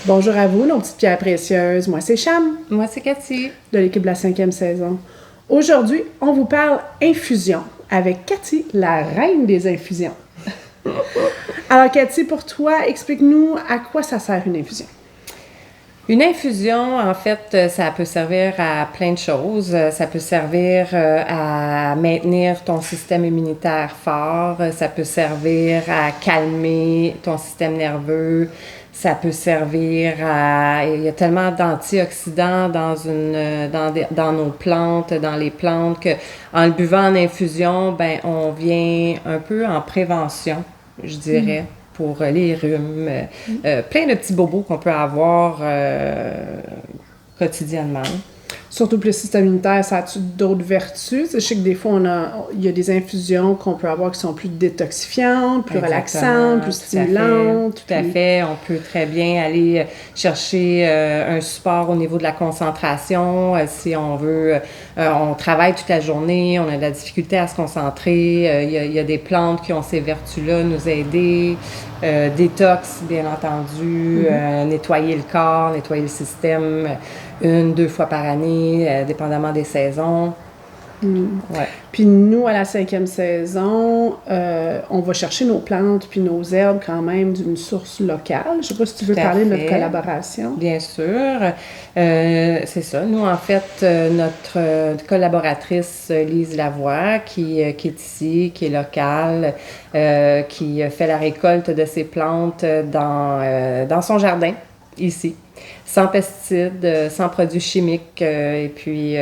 Bonjour à vous, nos petites pierres précieuses. Moi, c'est Cham, Moi, c'est Cathy. de l'équipe de la 5e saison. Aujourd'hui, on vous parle infusion avec Cathy, la reine des infusions. Alors, Cathy, pour toi, explique-nous à quoi ça sert une infusion. Une infusion, en fait, ça peut servir à plein de choses. Ça peut servir à maintenir ton système immunitaire fort. Ça peut servir à calmer ton système nerveux. Ça peut servir à... Il y a tellement d'antioxydants dans nos plantes, dans les plantes, que en le buvant en infusion, ben on vient un peu en prévention, je dirais. Pour les rhumes, plein de petits bobos qu'on peut avoir quotidiennement. Surtout pour le système immunitaire, ça a-tu d'autres vertus? Je sais que des fois, il y a des infusions qu'on peut avoir qui sont plus détoxifiantes, plus relaxantes, plus stimulantes. Tout à fait. On peut très bien aller chercher un support au niveau de la concentration. Si on veut, on travaille toute la journée, on a de la difficulté à se concentrer. Il y a des plantes qui ont ces vertus-là, nous aider. Détox, bien entendu, nettoyer le corps, nettoyer le système 1-2 fois par année, dépendamment des saisons. Ouais. Puis nous, à la 5e saison, on va chercher nos plantes puis nos herbes quand même d'une source locale. Je ne sais pas si tu veux parler de notre collaboration. Bien sûr. C'est ça. Nous, en fait, notre collaboratrice Lise Lavoie, qui est ici, qui est locale, qui fait la récolte de ses plantes dans son jardin, ici. Sans pesticides, sans produits chimiques, et puis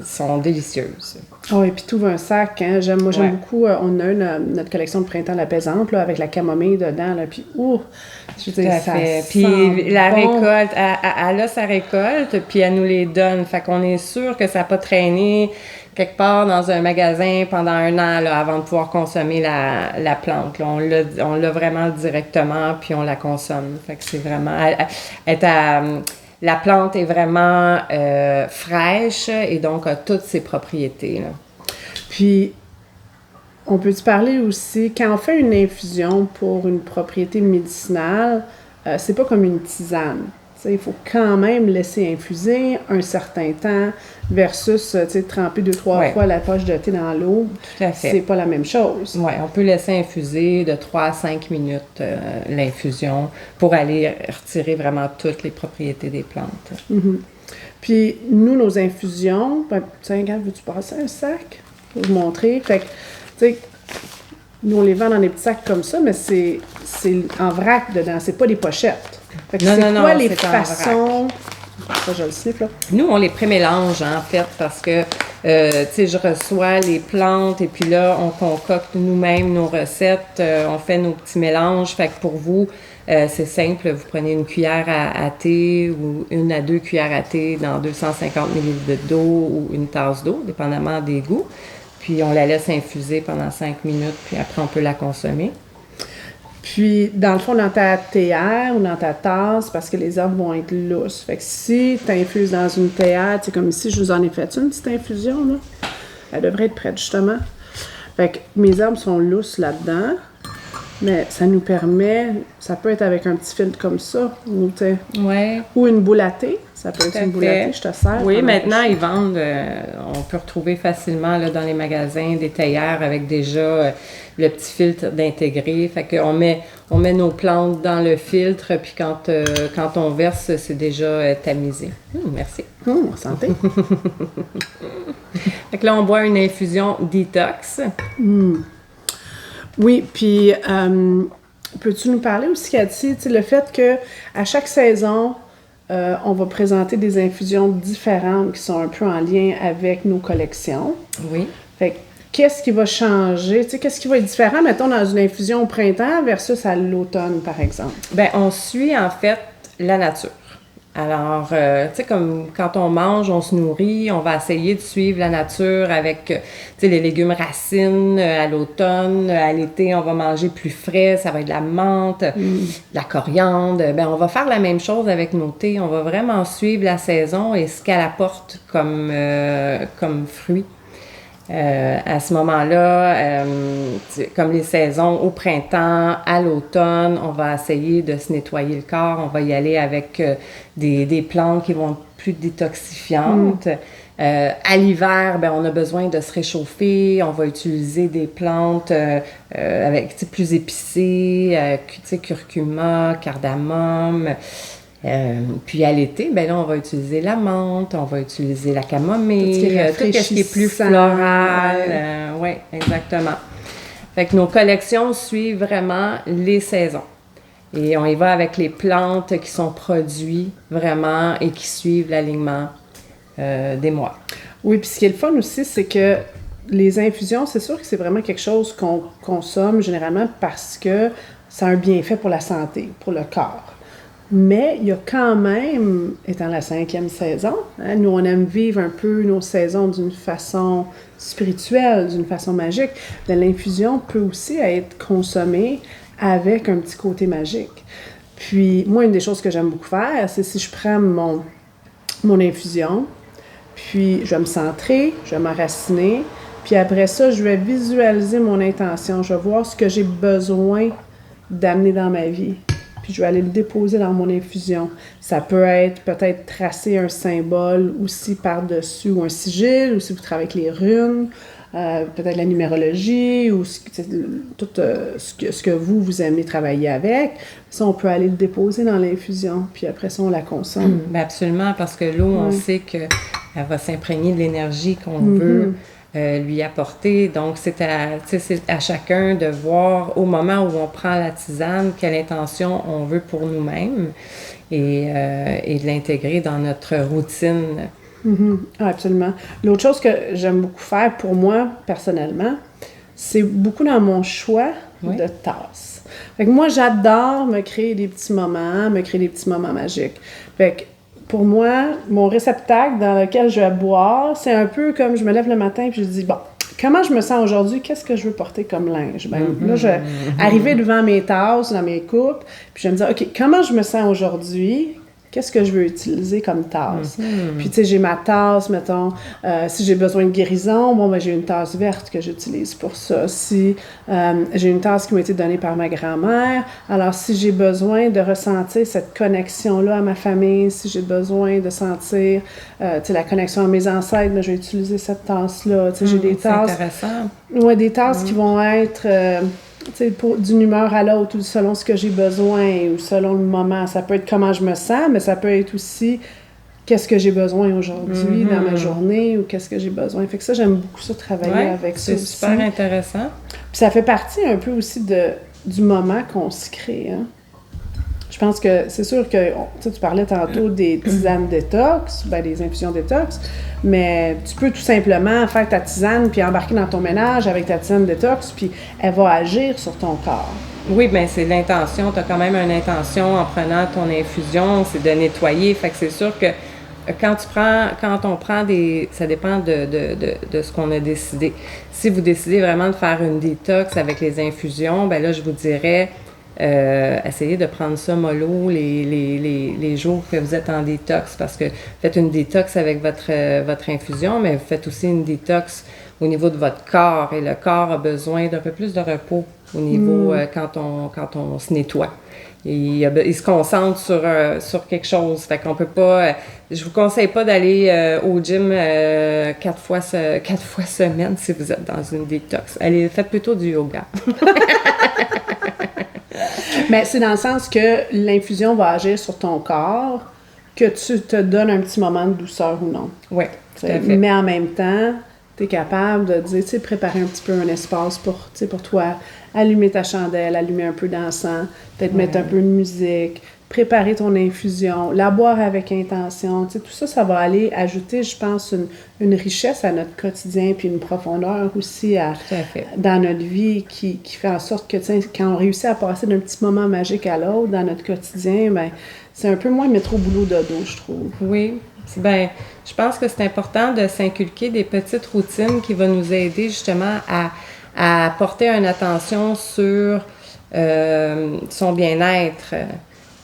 sont délicieuses. Oh, et puis tout un sac, hein? J'aime beaucoup, on a notre collection de printemps l'apaisante, là, avec la camomille dedans, là, puis je veux dire, ça fait. Puis la récolte, elle a sa récolte, puis elle nous les donne, fait qu'on est sûr que ça n'a pas traîné quelque part dans un magasin pendant 1 an là, avant de pouvoir consommer la plante. Là. On l'a vraiment directement, puis on la consomme. Fait que c'est vraiment... la plante est vraiment fraîche et donc a toutes ses propriétés. Là. Puis, on peut-tu parler aussi, quand on fait une infusion pour une propriété médicinale, c'est pas comme une tisane. Il faut quand même laisser infuser un certain temps versus tremper 2-3 fois la poche de thé dans l'eau. Tout à fait. C'est pas la même chose. Oui, on peut laisser infuser de 3 à 5 minutes l'infusion pour aller retirer vraiment toutes les propriétés des plantes. Mm-hmm. Puis, nous, nos infusions, regarde, veux-tu passer un sac pour vous montrer? Fait que, tu sais, nous, on les vend dans des petits sacs comme ça, mais c'est en vrac dedans, c'est pas des pochettes. Fait que c'est quoi les façons... Ça, je le siffle, là. Nous, on les prémélange, en fait, parce que, je reçois les plantes et puis là, on concocte nous-mêmes nos recettes, on fait nos petits mélanges. Fait que pour vous, c'est simple, vous prenez une cuillère à thé ou 1 à 2 cuillères à thé dans 250 ml d'eau ou une tasse d'eau, dépendamment des goûts. Puis, on la laisse infuser pendant 5 minutes, puis après, on peut la consommer. Puis, dans le fond, dans ta théière ou dans ta tasse, parce que les herbes vont être lousses. Fait que si tu infuses dans une théière, c'est comme ici, je vous en ai fait une petite infusion, là. Elle devrait être prête, justement. Fait que mes herbes sont lousses là-dedans, mais ça nous permet, ça peut être avec un petit filtre comme ça, ou une boule à thé. Ça peut être une boule à thé, je te sers. Oui, maintenant, ils vendent, on peut retrouver facilement là, dans les magasins des théières avec déjà le petit filtre d'intégrer. Fait qu'on met nos plantes dans le filtre, puis quand on verse, c'est déjà tamisé. Merci. Santé. Fait que là, on boit une infusion détox. Oui, puis peux-tu nous parler aussi, Cathy, le fait qu'à chaque saison, on va présenter des infusions différentes qui sont un peu en lien avec nos collections. Oui. Fait que, qu'est-ce qui va changer? Qu'est-ce qui va être différent, mettons, dans une infusion au printemps versus à l'automne, par exemple? Bien, on suit, en fait, la nature. Alors, tu sais, comme quand on mange, on se nourrit, on va essayer de suivre la nature avec, tu sais, les légumes racines à l'automne. À l'été, on va manger plus frais, ça va être de la menthe, de la coriandre. Ben, on va faire la même chose avec nos thés. On va vraiment suivre la saison et ce qu'elle apporte comme fruit. À ce moment-là, comme les saisons, au printemps, à l'automne, on va essayer de se nettoyer le corps. On va y aller avec des plantes qui vont être plus détoxifiantes. À l'hiver, ben, on a besoin de se réchauffer. On va utiliser des plantes avec plus épicées, curcuma, cardamome. Puis à l'été, ben là, on va utiliser la menthe, on va utiliser la camomille, tout ce qui est plus floral. Oui, exactement. Fait que nos collections suivent vraiment les saisons. Et on y va avec les plantes qui sont produites vraiment et qui suivent l'alignement des mois. Oui, puis ce qui est le fun aussi, c'est que les infusions, c'est sûr que c'est vraiment quelque chose qu'on consomme généralement parce que ça a un bienfait pour la santé, pour le corps. Mais il y a quand même, étant la 5e saison, hein, nous on aime vivre un peu nos saisons d'une façon spirituelle, d'une façon magique. Mais l'infusion peut aussi être consommée avec un petit côté magique. Puis moi, une des choses que j'aime beaucoup faire, c'est si je prends mon infusion, puis je vais me centrer, je vais m'enraciner, puis après ça, je vais visualiser mon intention, je vais voir ce que j'ai besoin d'amener dans ma vie. Puis je vais aller le déposer dans mon infusion. Ça peut être peut-être tracer un symbole aussi par-dessus ou un sigil, ou si vous travaillez avec les runes, peut-être la numérologie ou tout ce que vous aimez travailler avec. Ça, on peut aller le déposer dans l'infusion, puis après ça, on la consomme. Bien absolument, parce que l'eau, on sait qu'elle va s'imprégner de l'énergie qu'on veut lui apporter. Donc, c'est à chacun de voir au moment où on prend la tisane quelle intention on veut pour nous-mêmes et de l'intégrer dans notre routine. Ah, absolument. L'autre chose que j'aime beaucoup faire pour moi, personnellement, c'est beaucoup dans mon choix de tasses. Fait que moi, j'adore me créer des petits moments magiques. Fait que pour moi, mon réceptacle dans lequel je vais boire, c'est un peu comme je me lève le matin et je dis, bon, comment je me sens aujourd'hui? Qu'est-ce que je veux porter comme linge? Ben, là, je vais arriver devant mes tasses, dans mes coupes, puis je vais me dire, OK, comment je me sens aujourd'hui? Qu'est-ce que je veux utiliser comme tasse? Puis, tu sais, j'ai ma tasse, mettons, si j'ai besoin de guérison, bon, ben j'ai une tasse verte que j'utilise pour ça. Si j'ai une tasse qui m'a été donnée par ma grand-mère, alors si j'ai besoin de ressentir cette connexion-là à ma famille, si j'ai besoin de sentir, tu sais, la connexion à mes ancêtres, ben, je vais utiliser cette tasse-là. Tu sais, j'ai des tasses... C'est intéressant. Ouais, des tasses qui vont être... d'une humeur à l'autre ou selon ce que j'ai besoin ou selon le moment. Ça peut être comment je me sens, mais ça peut être aussi qu'est-ce que j'ai besoin aujourd'hui dans ma journée ou qu'est-ce que j'ai besoin. Fait que ça, j'aime beaucoup ça, travailler avec ça aussi. C'est super intéressant. Puis ça fait partie un peu aussi du moment qu'on se crée, hein. Je pense que c'est sûr que, tu parlais tantôt des tisanes détox, ben des infusions détox, mais tu peux tout simplement faire ta tisane puis embarquer dans ton ménage avec ta tisane détox, puis elle va agir sur ton corps. Oui, bien, c'est l'intention. Tu as quand même une intention en prenant ton infusion, c'est de nettoyer. Fait que c'est sûr que quand on prend ça dépend de ce qu'on a décidé. Si vous décidez vraiment de faire une détox avec les infusions, ben là, je vous dirais, essayez de prendre ça mollo les jours que vous êtes en détox, parce que faites une détox avec votre infusion, mais vous faites aussi une détox au niveau de votre corps, et le corps a besoin d'un peu plus de repos au niveau quand on se nettoie. Et il se concentre sur quelque chose. Fait qu'on peut pas... je vous conseille pas d'aller au gym 4 fois semaine si vous êtes dans une détox. Allez, faites plutôt du yoga. Mais c'est dans le sens que l'infusion va agir sur ton corps, que tu te donnes un petit moment de douceur ou non. Oui, tout à fait. Mais en même temps, tu es capable de dire, tu sais, préparer un petit peu un espace pour toi, allumer ta chandelle, allumer un peu d'encens, peut-être mettre un peu de musique, préparer ton infusion, la boire avec intention. Tu sais, tout ça, ça va aller ajouter, je pense, une richesse à notre quotidien, puis une profondeur aussi dans notre vie qui fait en sorte que, tu sais, quand on réussit à passer d'un petit moment magique à l'autre dans notre quotidien, ben c'est un peu moins métro boulot dodo, je trouve. Oui. Ben, je pense que c'est important de s'inculquer des petites routines qui vont nous aider justement à porter une attention sur son bien-être.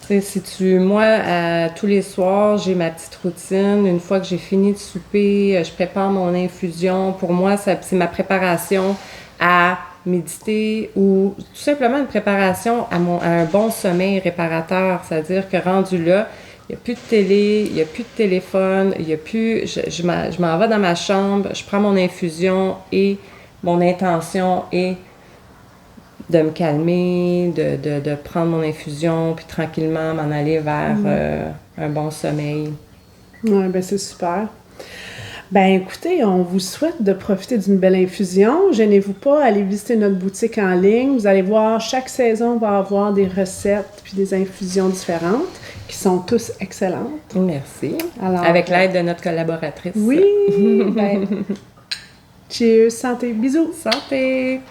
Tu sais, moi, tous les soirs, j'ai ma petite routine. Une fois que j'ai fini de souper, je prépare mon infusion. Pour moi, c'est ma préparation à méditer ou tout simplement une préparation à un bon sommeil réparateur. C'est-à-dire que rendu là, il n'y a plus de télé, il n'y a plus de téléphone, il n'y a plus... Je m'en vais dans ma chambre, je prends mon infusion et mon intention est de me calmer, de prendre mon infusion, puis tranquillement m'en aller vers un bon sommeil. Oui, ben c'est super. Ben écoutez, on vous souhaite de profiter d'une belle infusion. Gênez-vous pas, allez visiter notre boutique en ligne. Vous allez voir, chaque saison on va avoir des recettes puis des infusions différentes qui sont tous excellentes. Merci. Alors, avec l'aide de notre collaboratrice. Oui! Ben, cheers, santé, bisous! Santé!